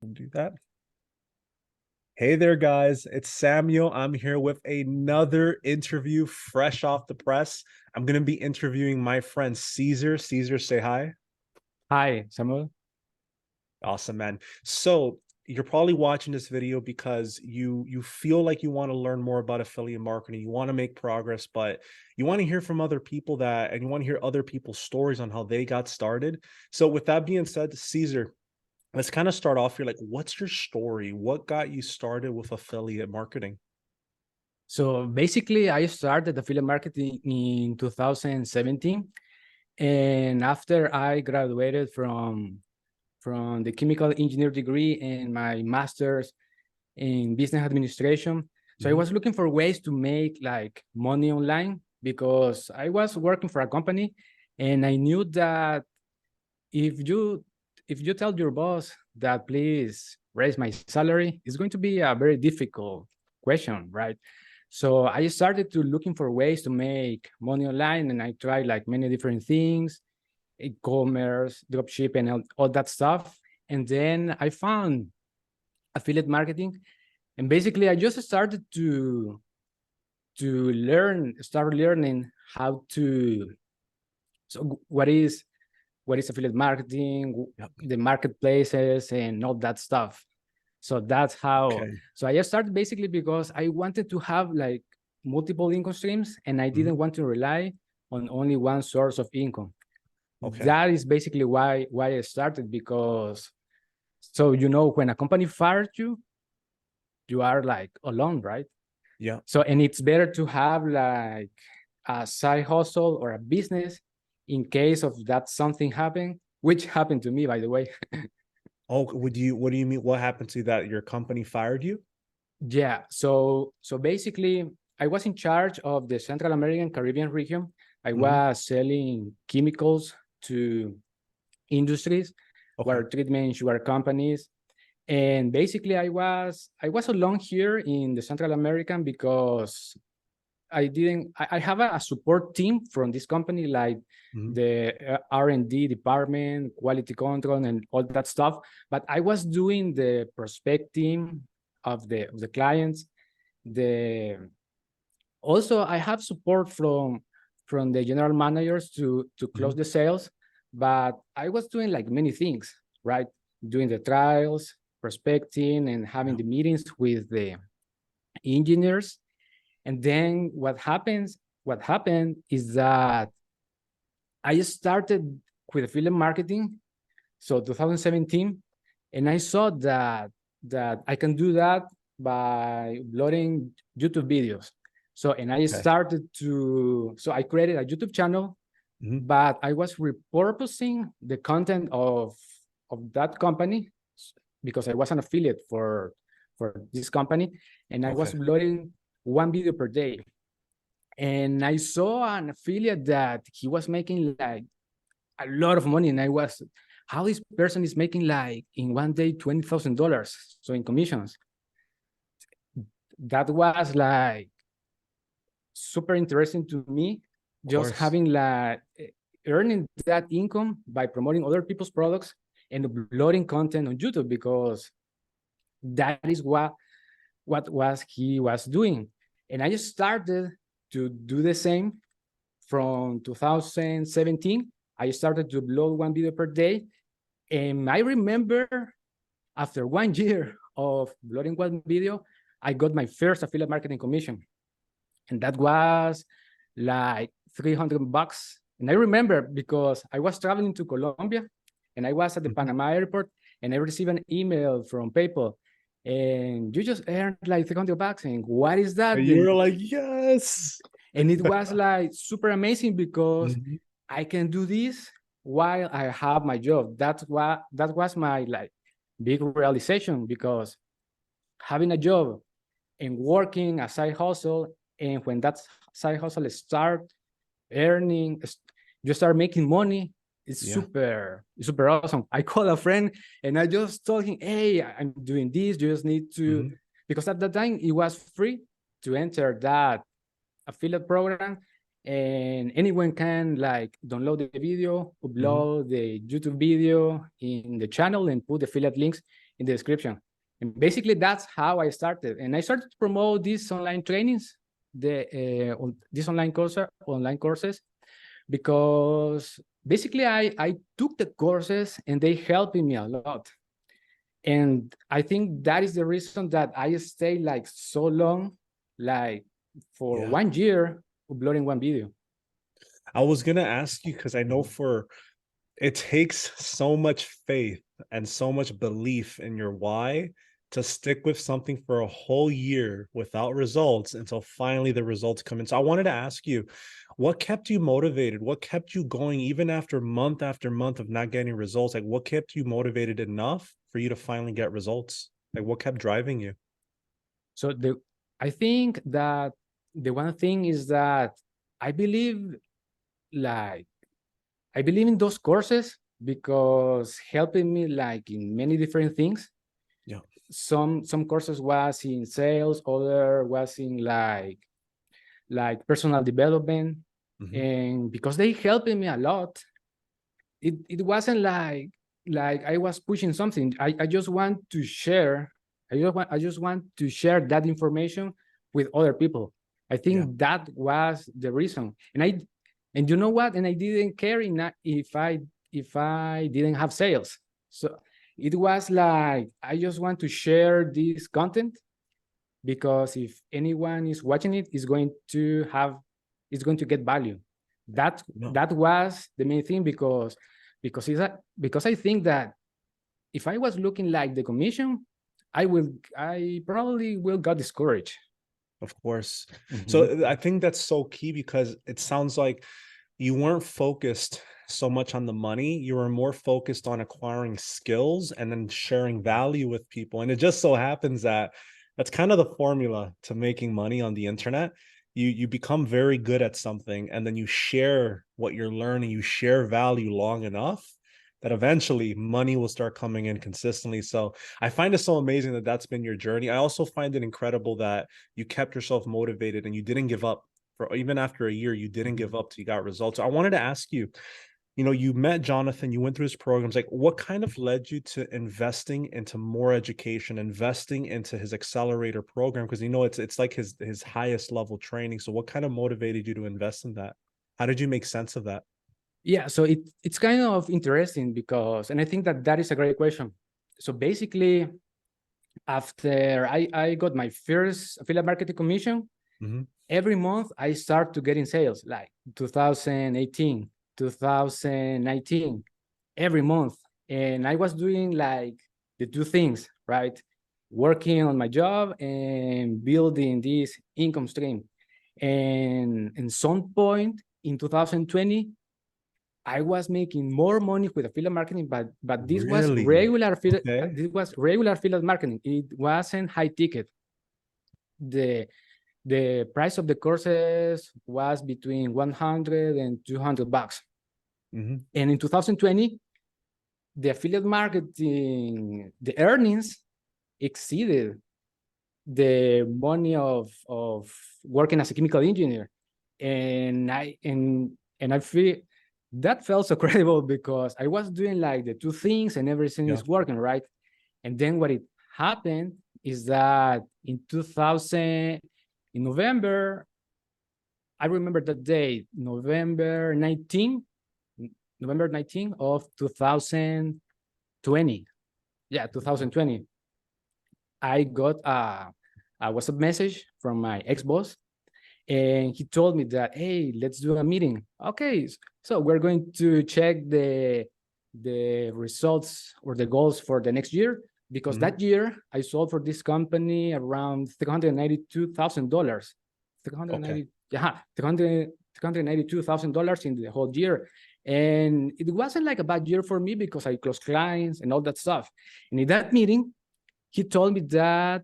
We'll do that. Hey there, guys. It's Samuel. I'm here with another interview fresh off the press. I'm going to be interviewing my friend Caesar. Caesar, say hi. Hi, Samuel. Awesome, man. So you're probably watching this video because you feel like you want to learn more about affiliate marketing. You want to make progress, but you want to hear from other people and you want to hear other people's stories on how they got started. So with that being said, Caesar, let's kind of start off here. Like, what's your story? What got you started with affiliate marketing? So basically, I started affiliate marketing in 2017, and after I graduated from the chemical engineer degree and my master's in business administration, so I Mhm. was looking for ways to make like money online because I was working for a company, and I knew that if you if you tell your boss that please raise my salary, it's going to be a very difficult question, right? So I started to looking for ways to make money online, and I tried like many different things, e-commerce, dropship, and all that stuff. And then I found affiliate marketing, and basically I just started start learning how to. So what is affiliate marketing, Yep. the marketplaces, and all that stuff. So that's how. Okay. So I just started basically because I wanted to have like multiple income streams, and I Mhm. didn't want to rely on only one source of income. Okay. That is basically why I started, because so when a company fires you, you are like alone, right? Yeah. So and it's better to have like a side hustle or a business in case of that something happen, which happened to me, by the way. Oh, what do you mean? What happened to you that your company fired you? Yeah, so basically, I was in charge of the Central American Caribbean region. I Mhm. was selling chemicals to industries, Okay. water treatment, sugar companies, and basically, I was alone here in the Central American because I didn't. I have a support team from this company, like Mhm. the R&D department, quality control, and all that stuff. But I was doing the prospecting of the clients. The Also, I have support from the general managers to close Mhm. the sales, but I was doing like many things, right? Doing the trials, prospecting, and having Yeah. the meetings with the engineers. And then what happened is that I started with affiliate marketing, so 2017, and I saw that I can do that by uploading YouTube videos. So and I Okay. started to so I created a YouTube channel, Mhm. but I was repurposing the content of that company because I was an affiliate for this company, and I was Okay. uploading one video per day. And I saw an affiliate that he was making like a lot of money, and I was, how this person is making like in one day $20,000, so in commissions. That was like super interesting to me, Of just course. having like earning that income by promoting other people's products and uploading content on YouTube, because that is what was he was doing. And I just started to do the same from 2017. I started to upload one video per day. And I remember after 1 year of uploading one video, I got my first affiliate marketing commission. And that was like $300. And I remember because I was traveling to Colombia, and I was at the Mhm. Panama airport, and I received an email from PayPal, and you just earned like $300. And what is that? And you were like, yes. And it was like super amazing because Mhm. I can do this while I have my job. That was my like big realization, because having a job and working a side hustle, and when that side hustle start earning, you start making money. It's Yeah. super awesome. I called a friend and I just told him, "Hey, I'm doing this. You just need to," Mhm. because at that time it was free to enter that affiliate program, and anyone can like download the video, Mhm. upload the YouTube video in the channel, and put affiliate links in the description. And basically, that's how I started. And I started to promote these online trainings, these online courses, because basically I took the courses and they helped me a lot. And I think that is the reason that I stayed like so long, like for Yeah. 1 year uploading one video. I was gonna ask you because I know for it takes so much faith and so much belief in your why to stick with something for a whole year without results until finally the results come in. So I wanted to ask you, what kept you motivated? What kept you going even after month of not getting results? Like what kept you motivated enough for you to finally get results? Like what kept driving you? So I think that the one thing is that I believe like I believe in those courses because helping me like in many different things. Yeah. Some courses was in sales, other was in like personal development, Mhm. and because they helping me a lot, it wasn't like I was pushing something. I just want to share. I just want to share that information with other people. I Yeah. think that was the reason. And you know what? And I didn't care if I didn't have sales. So it was like I just want to share this content because if anyone is watching it, it's going to get value. That No. that was the main thing because I think that if I was looking like the commission, I probably will got discouraged. Of course. Mhm. So I think that's so key because it sounds like you weren't focused so much on the money. You were more focused on acquiring skills and then sharing value with people. And it just so happens that that's kind of the formula to making money on the internet. You become very good at something and then you share what you're learning, you share value long enough that eventually money will start coming in consistently. So I find it so amazing that that's been your journey. I also find it incredible that you kept yourself motivated and you didn't give up for even after a year, you didn't give up till you got results. I wanted to ask you, you met Jonathan, you went through his programs. Like, what kind of led you to investing into more education, investing into his accelerator program? Because it's like his highest level training. So, what kind of motivated you to invest in that? How did you make sense of that? Yeah, so it's kind of interesting because, and I think that that is a great question. So basically, after I got my first affiliate marketing commission, Hmm. every month I start to get in sales, like 2018, 2019, every month. And I was doing like the two things, right? Working on my job and building this income stream. And in some point in 2020, I was making more money with affiliate marketing, but Really? Okay. this was regular affiliate marketing. It wasn't high ticket. The the price of the courses was between 100 and 200 bucks. Hmm. And in 2020, the affiliate marketing, the earnings exceeded the money of working as a chemical engineer. And I feel that felt so credible because I was doing like the two things and everything Yeah. is working, right? And then what it happened is that in 2000, in November, I remember that day, November 19 of 2020. Yeah, 2020. I got a WhatsApp message from my ex-boss, and he told me that, hey, let's do a meeting. Okay, so we're going to check the results or the goals for the next year, because Hmm. that year I sold for this company around $392,000. Okay. 390, yeah, $392,000 in the whole year. And it wasn't like a bad year for me because I closed clients and all that stuff. And in that meeting, he told me that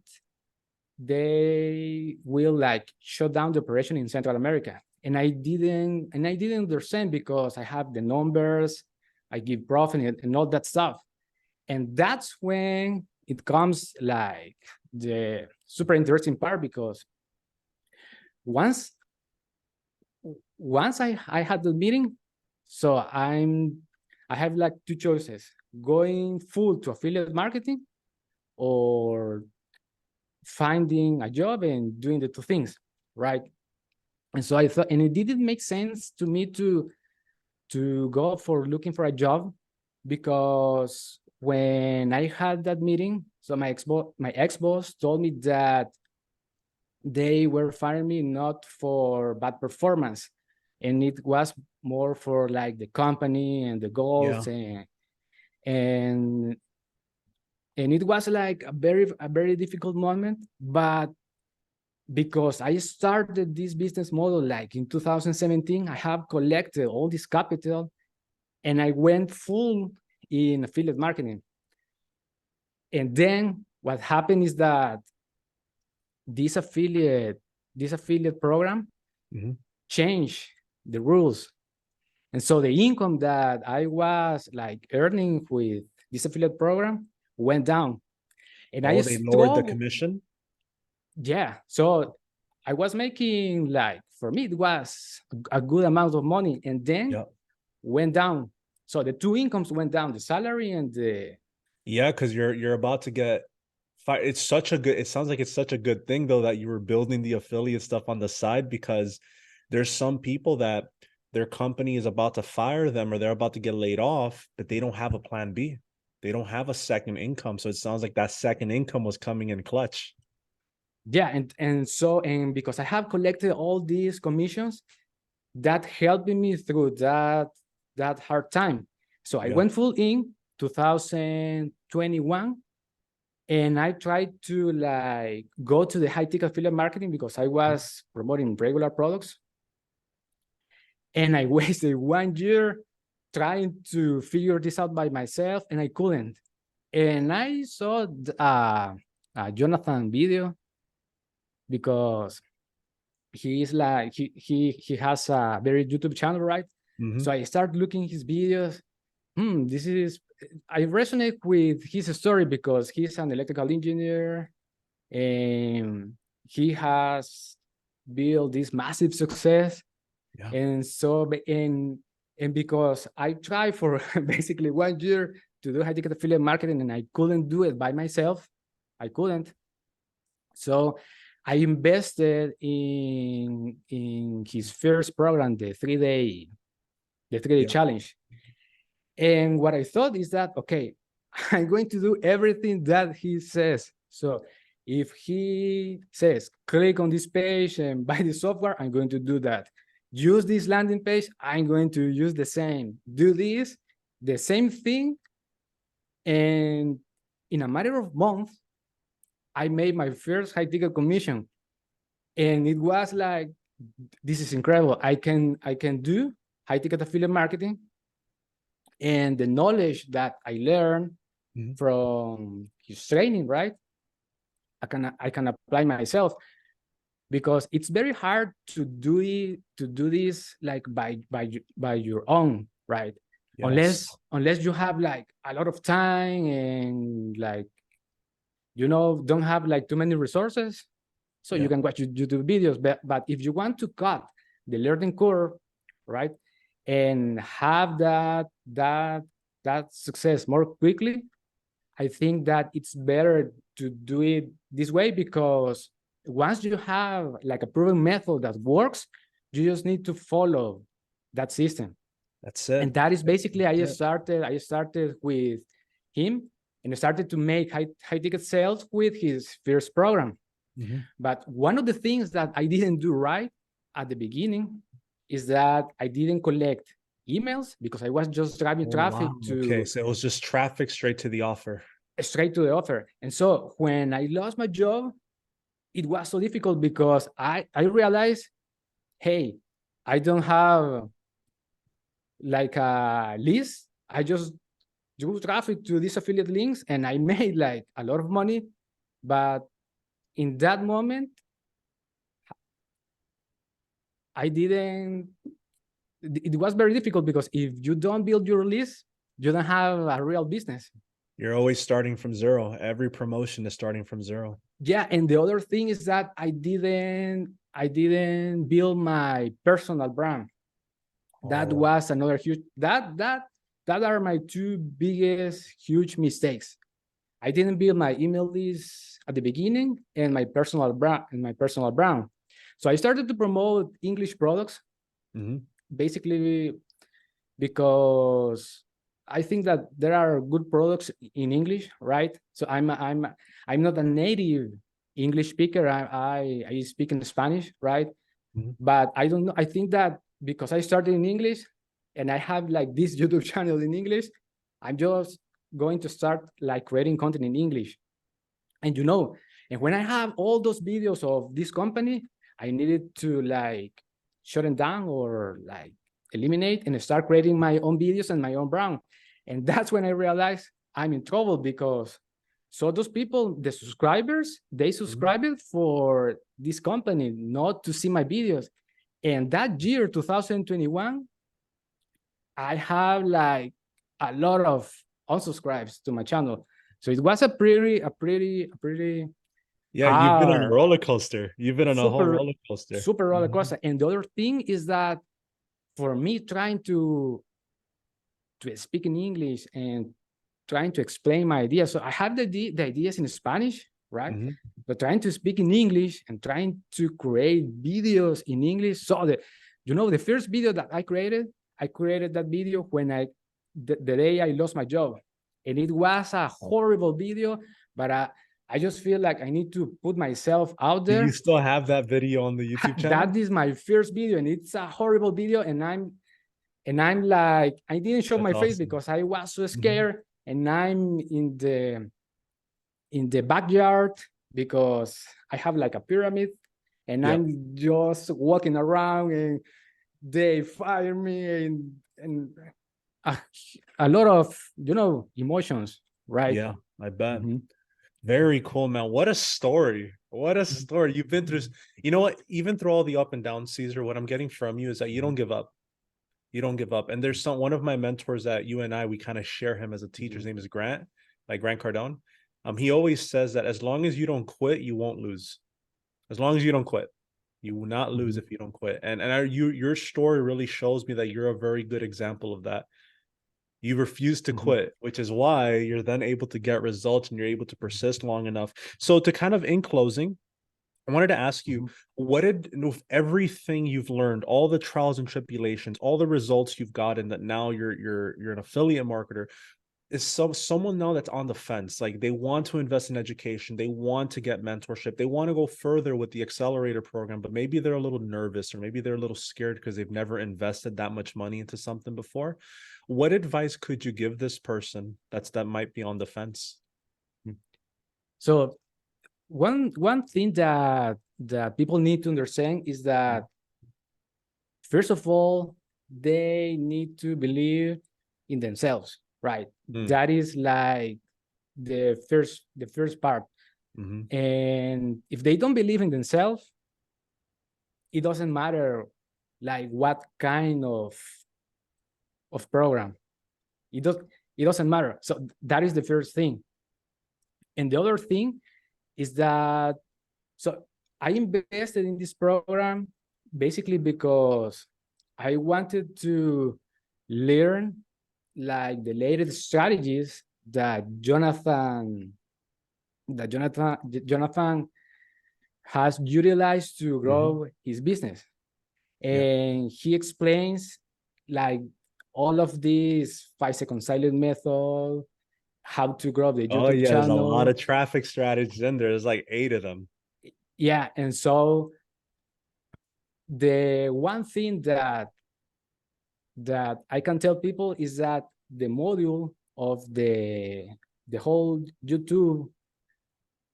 they will like shut down the operation in Central America. And I didn't understand because I have the numbers, I give profit and all that stuff. And that's when it comes like the super interesting part, because once once I had the meeting, so I have like two choices: going full to affiliate marketing or finding a job and doing the two things, right? And so I thought, and it didn't make sense to me to go for looking for a job, because when I had that meeting, so my ex-boss told me that they were firing me not for bad performance, and it was more for like the company and the Yeah. goals, and and it was like a very difficult moment. But because I started this business model like in 2017, I have collected all this capital, and I went full in affiliate marketing. And then what happened is that this affiliate this affiliate program Mhm. changed the rules. And so the income that I was like earning with this affiliate program went down. And I Oh, they lowered the struggled. commission? Yeah. So I was making like, for me, it was a good amount of money, and then Yeah. went down. So the two incomes went down, the salary and the, Yeah, because you're about to get it's such a good, it sounds like it's such a good thing though that you were building the affiliate stuff on the side, because there's some people that their company is about to fire them or they're about to get laid off, but they don't have a plan B. They don't have a second income. So it sounds like that second income was coming in clutch. yeah. And because I have collected all these commissions, that helped me through that hard time. So I Yeah. went full in 2021, and I tried to like go to the high ticket affiliate marketing because I was promoting regular products, and I wasted 1 year trying to figure this out by myself, and I couldn't. And I saw a Jonathan video, because he is like he has a very YouTube channel, right? Hmm. So I start looking his videos. This is I resonate with his story because he's an electrical engineer, and he has built this massive success. Yeah. And so and because I tried for basically 1 year to do high ticket affiliate marketing, and I couldn't do it by myself. I couldn't. So I invested in his first program, the 3-day Yeah. challenge. And what I thought is that, okay, I'm going to do everything that he says. So if he says, click on this page and buy the software, I'm going to do that. Use this landing page, I'm going to use the same. Do this, the same thing. And in a matter of months, I made my first high ticket commission. And it was like, this is incredible. I can do high ticket affiliate marketing, and the knowledge that I learned Hmm. from his training, right? I can apply myself, because it's very hard to do this like by your own, right? Yes. Unless you have like a lot of time, and like, don't have like too many resources, so you Yeah. can watch YouTube videos. But if you want to cut the learning curve, right, and have that success more quickly, I think that it's better to do it this way, because once you have like a proven method that works, you just need to follow that system. That's And it. that is basically, That's it. I started with him, and I started to make high ticket sales with his first program. Mhm. But one of the things that I didn't do right at the beginning is that I didn't collect emails, because I was just driving Oh, wow. traffic Okay. to So it was just traffic straight to the offer. straight to the offer. And so when I lost my job, it was so difficult, because I realized, hey, I don't have like a list. I just drew traffic to these affiliate links, and I made like a lot of money. But in that moment, I didn't, it was very difficult, because if you don't build your list, you don't have a real business. You're always starting from zero. Every promotion is starting from zero. Yeah. And the other thing is that I didn't build my personal brand. That Oh, was another huge, that are my two biggest huge mistakes. I didn't build my email list at the beginning and my personal brand. So I started to promote English products, basically because I think that there are good products in English, right? So I'm not a native English speaker. I speak in Spanish, right? But I don't know. I think that because I started in English and I have like this YouTube channel in English, I'm just going to start like creating content in English. And and when I have all those videos of this company, I needed to like shut it down or like eliminate and start creating my own videos and my own brand. And that's when I realized I'm in trouble because so those people, the subscribers, they subscribed for this company, not to see my videos. And that year, 2021, I have like a lot of unsubscribes to my channel. So it was a pretty Yeah, you've been on a hard, roller coaster. You've been on a whole super, roller coaster. super roller coaster. And the other thing is that for me trying to speak in English and trying to explain my ideas. So I have the ideas in Spanish, right? But trying to speak in English and trying to create videos in English. So the first video that I created that video when the day I lost my job. And it was a horrible video, but I just feel like I need to put myself out Do you there. still have that video on the YouTube channel? That is my first video, and it's a horrible video. And I'm like, I didn't show That's my face awesome. because I was so scared. And I'm in the backyard because I have like a pyramid, and I'm just walking around, and they fire me, and a lot of emotions, right? Yeah, I bet. Very cool, man. What a story. What a story. You've been through, you know what? Even through all the up and downs, Caesar, what I'm getting from you is that you don't give up. You don't give up. And there's one of my mentors that you and I, we kind of share him as a teacher. His name is Grant, like Grant Cardone. He always says that as long as you don't quit, you won't lose. As long as you don't quit, you will not lose if you don't quit. And your story really shows me that you're a very good example of that. You refuse to quit, which is why you're then able to get results and you're able to persist long enough. So to kind of in closing, I wanted to ask you, what did with everything you've learned, all the trials and tribulations, all the results you've gotten that now you're an affiliate marketer, is someone now that's on the fence, like they want to invest in education, they want to get mentorship, they want to go further with the accelerator program, but maybe they're a little nervous or maybe they're a little scared because they've never invested that much money into something before. What advice could you give this person that might be on the fence? So one thing that people need to understand is that first of all, they need to believe in themselves, right? That is like the first part. And if they don't believe in themselves, it doesn't matter like what kind of program. It doesn't matter. So that is the first thing. And the other thing is that so I invested in this program basically because I wanted to learn like the latest strategies that Jonathan has utilized to grow his business. And he explains like all of these 5-second silent method, how to grow the Oh YouTube yeah, there's a lot channel. of traffic strategies in there. There's like 8 of them. Yeah, and so the one thing that I can tell people is that the module of the whole YouTube,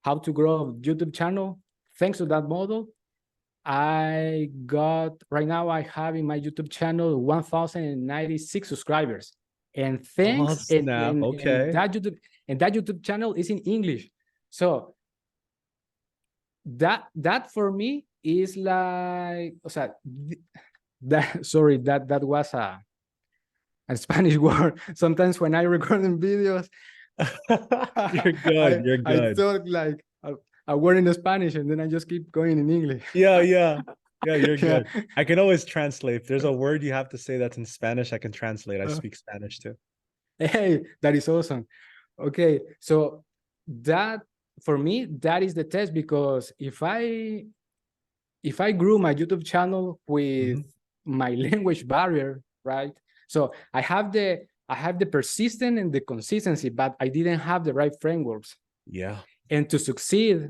how to grow YouTube channel, thanks to that model, I got right now I have in my YouTube channel 1,096 subscribers. And Oh thanks snap. and Okay. that YouTube channel is in English. So that for me is like, o sea, that sorry, that was a Spanish word. Sometimes when I record in videos, You're good. You're I good. thought like a word in Spanish and then I just keep going in English. Yeah, yeah. Yeah, you're Yeah. good. I can always translate. If there's a word you have to say that's in Spanish, I can translate. I Uh, speak Spanish too. hey, that is awesome. Okay, so that for me, that is the test, because if I grew my YouTube channel with Mhm. my language barrier, right? So I have the persistence and the consistency, but I didn't have the right frameworks. Yeah. And to succeed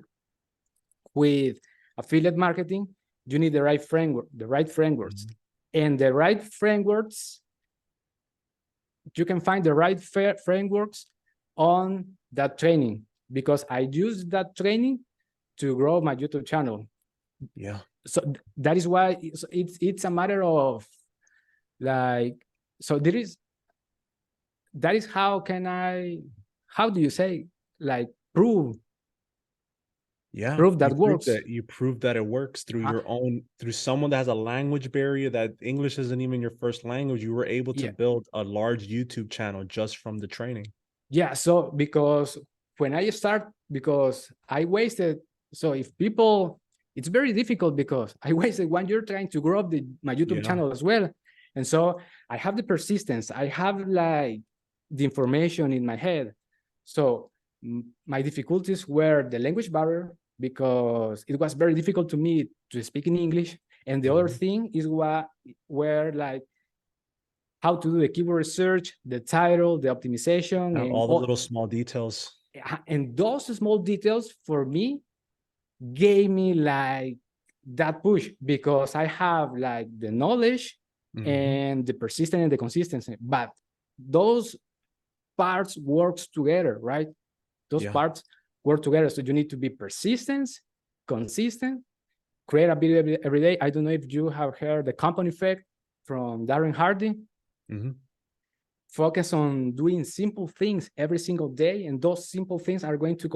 with affiliate marketing, you need the right framework, the right frameworks. Mhm. And the right frameworks, you can find the right frameworks on that training, because I use that training to grow my YouTube channel. Yeah. So that is why it's a matter of like, so there is, that is how can I, how do you say, like, Yeah, prove you that proved works. that you proved that it works through Uh, your own through someone that has a language barrier that English isn't even your first language. You were able to yeah, build a large YouTube channel just from the training. yeah. So because when I start, because I wasted, so if people, it's very difficult because I wasted 1 year trying to grow up my YouTube Yeah. channel as well. And so I have the persistence, I have like the information in my head. So my difficulties were the language barrier, because it was very difficult to me to speak in English. And the other Mhm. thing is what where like how to do the keyword research, the title, the optimization, All the little small details. and those small details for me gave me like that push, because I have like the knowledge Mhm. and the persistence and the consistency. But those parts works together, right? Those Yeah. parts work together. So you need to be persistent, consistent, create a video every day. I don't know if you have heard the compound effect from Darren Hardy. Mhm. Focus on doing simple things every single day, and those simple things are going to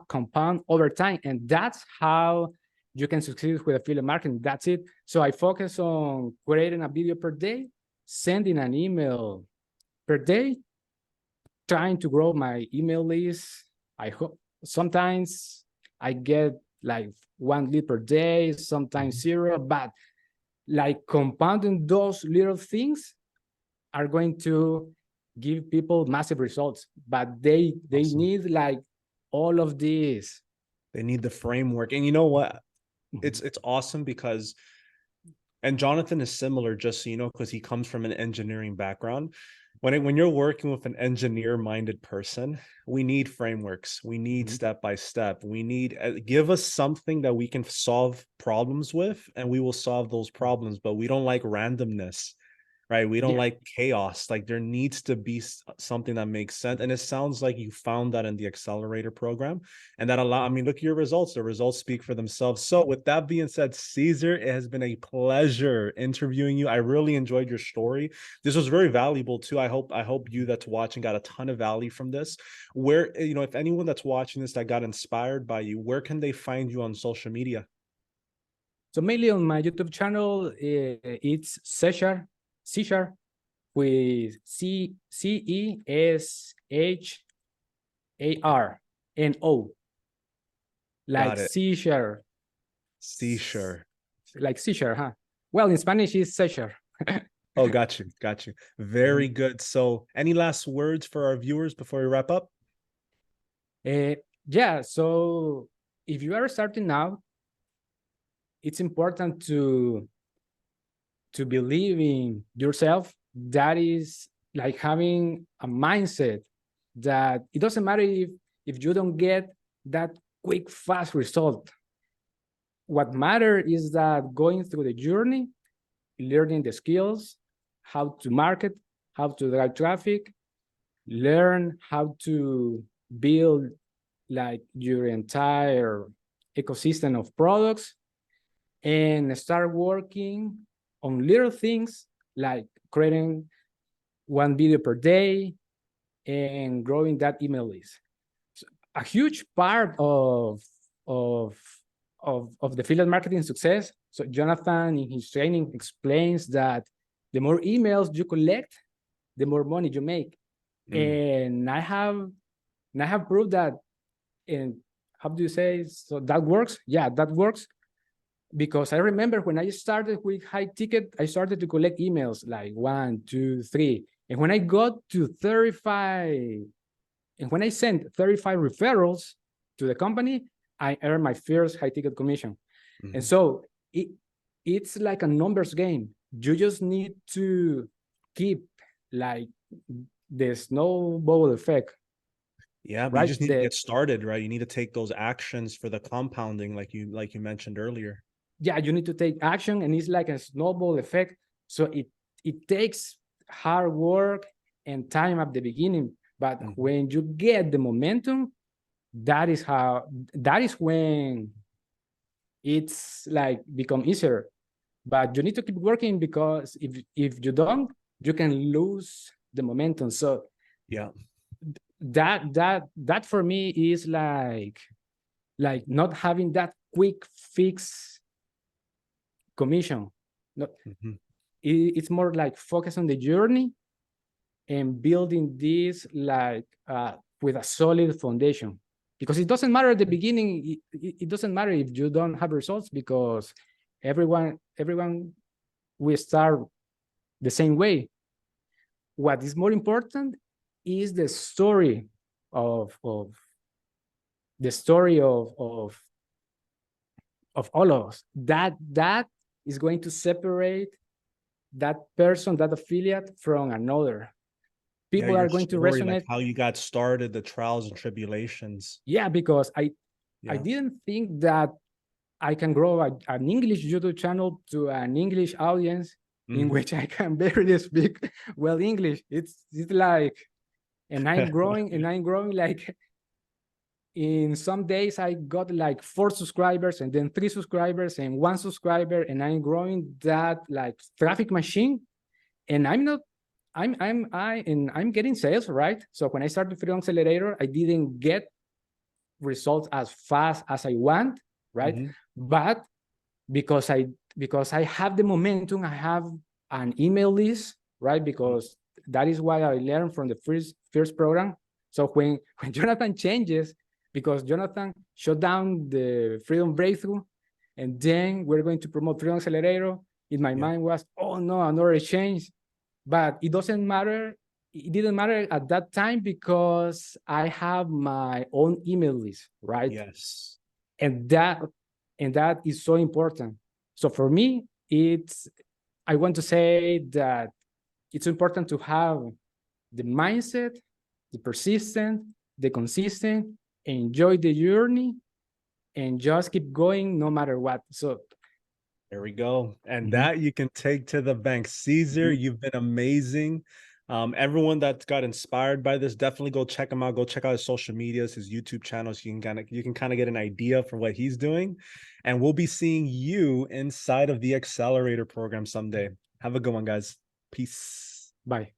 compound over time, and that's how you can succeed with affiliate marketing. That's it. So I focus on creating a video per day, sending an email per day, trying to grow my email list. I hope sometimes I get like 1 lead per day, sometimes Mhm. zero, but like compounding those little things are going to give people massive results, but they Awesome. need like all of these. They need the framework. And you know what? Mhm. It's awesome because and Jonathan is similar, just so you know, because he comes from an engineering background. When you're working with an engineer-minded person, we need frameworks. We need Mhm. step by step. We need give us something that we can solve problems with, and we will solve those problems. But we don't like randomness, right? We don't Yeah. like chaos. Like there needs to be something that makes sense. And it sounds like you found that in the accelerator program. And that I mean, look at your results. The results speak for themselves. So with that being said, Caesar, it has been a pleasure interviewing you. I really enjoyed your story. This was very valuable too. I hope you that's watching got a ton of value from this. Where, if anyone that's watching this that got inspired by you, where can they find you on social media? So mainly on my YouTube channel, it's Cesar with Ceshar, like Got it. Cesar, See, sure. like Cesar, huh? Well, in Spanish, it's Cesar. Oh, got you. Got you. Very good. So, any last words for our viewers before we wrap up? Uh, yeah, so if you are starting now, it's important to believe in yourself. That is like having a mindset that it doesn't matter if you don't get that quick, fast result. What matters is that going through the journey, learning the skills, how to market, how to drive traffic, learn how to build like your entire ecosystem of products, and start working on little things like creating 1 video per day and growing that email list. So a huge part of of the affiliate marketing success. So Jonathan in his training explains that the more emails you collect, the more money you make. Mm, And I have proved that. And how do you say, so that works? Yeah, that works, because I remember when I started with high ticket, I started to collect emails like 1, 2, 3. And when I got to 35 And when I send 35 referrals to the company, I earn my first high ticket commission. And so it's like a numbers game. You just need to keep like the snowball effect. Yeah, but you Right? just need to get started, right? You need to take those actions for the compounding, like you mentioned earlier. Yeah, you need to take action, and it's like a snowball effect. So it takes hard work and time at the beginning, but when you get the momentum, that is when it's like become easier. But you need to keep working, because if you don't, you can lose the momentum. So yeah, that for me is like not having that quick fix commission. Not, it's more like focus on the journey and building this like with a solid foundation, because it doesn't matter at the beginning. It doesn't matter if you don't have results, because everyone will start the same way. What is more important is the story of the story of all of us. That is going to separate that person, that affiliate, from another. yeah, People your are going to story, like resonate. how you got started, the trials and tribulations. Yeah, because I Yeah. didn't think that I can grow an English YouTube channel to an English audience in which I can barely speak well English. It's like, and I'm growing like, in some days I got like 4 subscribers, and then 3 subscribers, and 1 subscriber, and I'm growing that like traffic machine. And I'm getting sales, right? So when I started Freedom Accelerator, I didn't get results as fast as I want, right? But because I have the momentum, I have an email list, right? Because that is why I learned from the first program. So when Jonathan changes, because Jonathan shut down the Freedom Breakthrough, and then we're going to promote Freedom Accelerator, in my mind was, oh no, another change. But it doesn't matter. It didn't matter at that time, because I have my own email list, right? Yes. And that is so important. So for me, I want to say that it's important to have the mindset, the persistent, the consistent, enjoy the journey, and just keep going no matter what. So There we go. And that you can take to the bank. Caesar, you've been amazing. Everyone that got inspired by this, definitely go check him out. Go check out his social medias, his YouTube channels. You can kind of get an idea for what he's doing. And we'll be seeing you inside of the accelerator program someday. Have a good one, guys. Peace. bye.